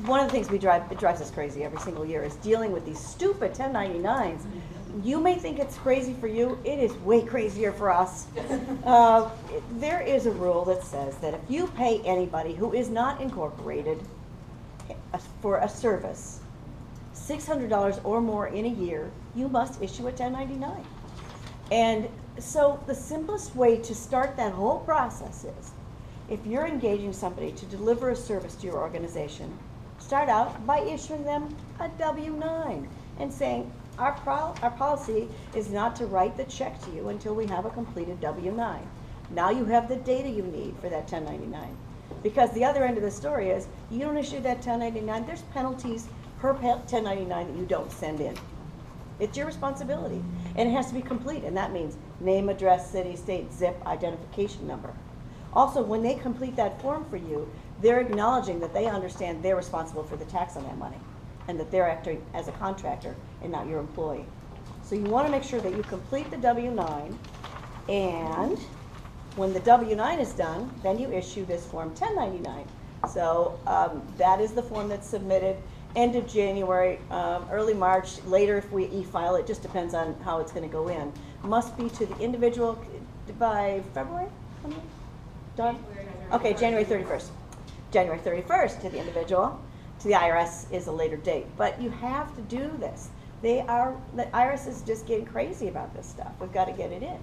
one of the things it drives us crazy every single year is dealing with these stupid 1099s. You may think it's crazy for you, it is way crazier for us. There is a rule that says that if you pay anybody who is not incorporated for a service, $600 or more in a year, you must issue a 1099. And so the simplest way to start that whole process is, if you're engaging somebody to deliver a service to your organization, start out by issuing them a W-9 and saying, our policy is not to write the check to you until we have a completed W-9. Now you have the data you need for that 1099. Because the other end of the story is, you don't issue that 1099, there's penalties per 1099 that you don't send in. It's your responsibility. And it has to be complete, and that means name, address, city, state, zip, identification number. Also, when they complete that form for you, they're acknowledging that they understand they're responsible for the tax on that money, and that they're acting as a contractor and not your employee. So you want to make sure that you complete the W-9, and when the W-9 is done, then you issue this Form 1099. So that is the form that's submitted end of January, early March, later if we e-file it, just depends on how it's going to go in. Must be to the individual by February? Done? Okay, January 31st. January 31st to the individual. To the IRS is a later date. But you have to do this. The IRS is just getting crazy about this stuff. We've got to get it in.